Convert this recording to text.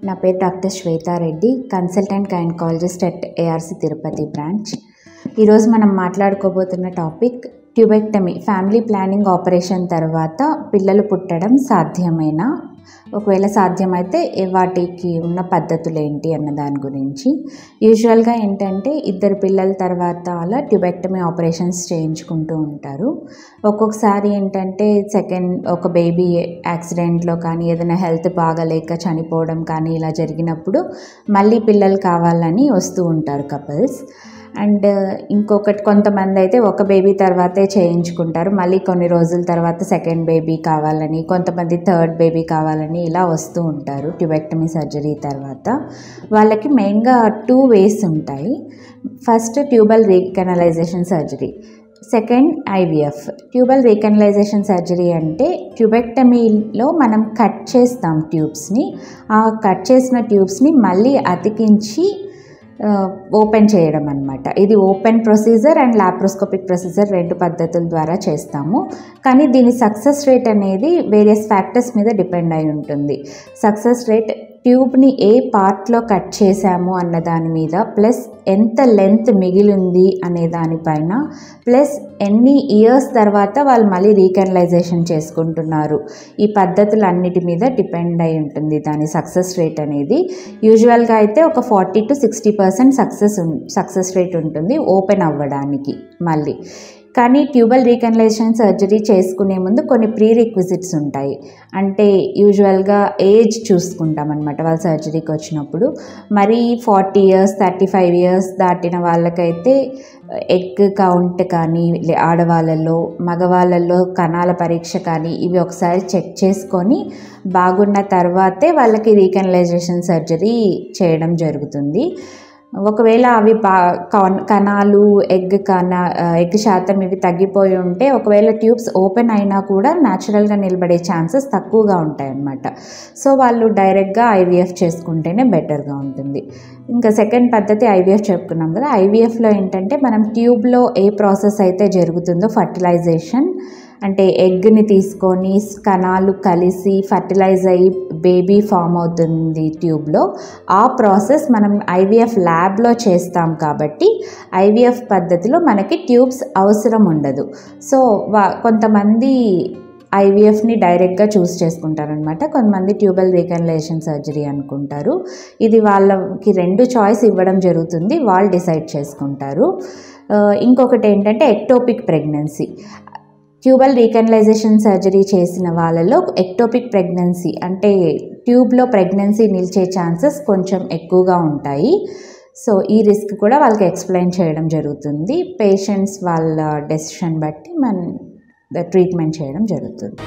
నా పేరు doctor Shweta Reddy, consultant gynaecologist at ARC Tirupati branch. ఈరోజు మనం మాట్లాడుకోబోతున్న topic tubectomy, family planning operation తర్వాత పిల్లలు పుట్టడం సాధ్యమేనా, ఒకవేళ సాధ్యమైతే వాటికి ఉన్న పద్ధతులు ఏంటి అన్న దాని గురించి. యూజువల్గా ఏంటంటే ఇద్దరు పిల్లల తర్వాత అలా ట్యూబెక్టమీ ఆపరేషన్స్ చేయించుకుంటూ ఉంటారు. ఒక్కొక్కసారి ఏంటంటే ఒక బేబీ యాక్సిడెంట్లో కానీ ఏదైనా హెల్త్ బాగాలేక చనిపోవడం కానీ ఇలా జరిగినప్పుడు మళ్ళీ పిల్లలు కావాలని వస్తూ ఉంటారు కపుల్స్. అండ్ కొంతమంది అయితే ఒక బేబీ తర్వాతే చేయించుకుంటారు, మళ్ళీ కొన్ని రోజుల తర్వాత సెకండ్ బేబీ కావాలని, కొంతమంది థర్డ్ బేబీ కావాలని ఇలా వస్తూ ఉంటారు. ట్యూబెక్టమీ సర్జరీ తర్వాత వాళ్ళకి మెయిన్గా 2 ways ఉంటాయి. First tubal recanalisation surgery, second IVF. Tubal recanalisation surgery అంటే ట్యూబెక్టమీలో మనం కట్ చేస్తాం ట్యూబ్స్ని, ఆ కట్ చేసిన ట్యూబ్స్ని మళ్ళీ అతికించి ఓపెన్ చేయడం అన్నమాట. ఇది open procedure and laparoscopic procedure 2 పద్ధతుల ద్వారా చేస్తాము. కానీ దీని సక్సెస్ రేట్ అనేది వేరియస్ ఫ్యాక్టర్స్ మీద డిపెండ్ అయి ఉంటుంది. సక్సెస్ రేట్ ట్యూబ్ని ఏ పార్ట్లో కట్ చేసాము అన్న దాని మీద, ప్లస్ ఎంత లెంత్ మిగిలింది అనే దానిపైన, ప్లస్ ఎన్ని ఇయర్స్ తర్వాత వాళ్ళు మళ్ళీ రీకెనలైజేషన్ చేసుకుంటున్నారు, ఈ పద్ధతులన్నిటి మీద డిపెండ్ అయి ఉంటుంది దాని సక్సెస్ రేట్ అనేది. యూజువల్గా అయితే ఒక 40 to 60% సక్సెస్ రేట్ ఉంటుంది ఓపెన్ అవ్వడానికి మళ్ళీ. కానీ ట్యూబల్ రీకెనలైజేషన్ సర్జరీ చేసుకునే ముందు కొన్ని ప్రీ రిక్విజిట్స్ ఉంటాయి. అంటే యూజువల్గా ఏజ్ చూసుకుంటాం అనమాట వాళ్ళ సర్జరీకి వచ్చినప్పుడు. మరి 40 years 35 years దాటిన వాళ్ళకైతే ఎగ్ కౌంట్ కానీ, ఆడవాళ్ళల్లో మగవాళ్ళల్లో కణాల పరీక్ష కానీ ఇవి ఒకసారి చెక్ చేసుకొని బాగున్న తర్వాతే వాళ్ళకి రీకెనలైజేషన్ సర్జరీ చేయడం జరుగుతుంది. ఒకవేళ అవి కణాలు ఎగ్ శాతం ఇవి తగ్గిపోయి ఉంటే, ఒకవేళ ట్యూబ్స్ ఓపెన్ అయినా కూడా న్యాచురల్గా నిలబడే ఛాన్సెస్ తక్కువగా ఉంటాయి అన్నమాట. సో వాళ్ళు డైరెక్ట్గా ఐవీఎఫ్ చేసుకుంటేనే బెటర్గా ఉంటుంది. ఇంకా సెకండ్ పద్ధతి ఐవీఎఫ్ చెప్పుకున్నాం కదా. ఐవీఎఫ్లో ఏంటంటే మనం ట్యూబ్లో ఏ ప్రాసెస్ అయితే జరుగుతుందో ఫర్టిలైజేషన్, అంటే ఎగ్ని తీసుకొని కణాలు కలిసి ఫర్టిలైజ్ అయ్యి బేబీ ఫామ్ అవుతుంది ట్యూబ్లో, ఆ ప్రాసెస్ మనం ఐవీఎఫ్ ల్యాబ్లో చేస్తాం కాబట్టి ఐవీఎఫ్ పద్ధతిలో మనకి ట్యూబ్స్ అవసరం ఉండదు. సో కొంతమంది ఐవీఎఫ్ని డైరెక్ట్గా చూస్ చేసుకుంటారనమాట, కొంతమంది ట్యూబల్ రీకెనలైజేషన్ సర్జరీ అనుకుంటారు. ఇది వాళ్ళకి 2 చాయిస్ ఇవ్వడం జరుగుతుంది, వాళ్ళు డిసైడ్ చేసుకుంటారు. ఇంకొకటి ఏంటంటే ectopic pregnancy. Tubal recanalisation surgery చేసిన వాళ్ళలో ఎక్టోపిక్ ప్రెగ్నెన్సీ అంటే ట్యూబ్లో ప్రెగ్నెన్సీ నిలిచే ఛాన్సెస్ కొంచెం ఎక్కువగా ఉంటాయి. సో ఈ రిస్క్ కూడా వాళ్ళకి ఎక్స్ప్లెయిన్ చేయడం జరుగుతుంది. పేషెంట్స్ వాళ్ళ డెసిషన్ బట్టి ట్రీట్మెంట్ చేయడం జరుగుతుంది.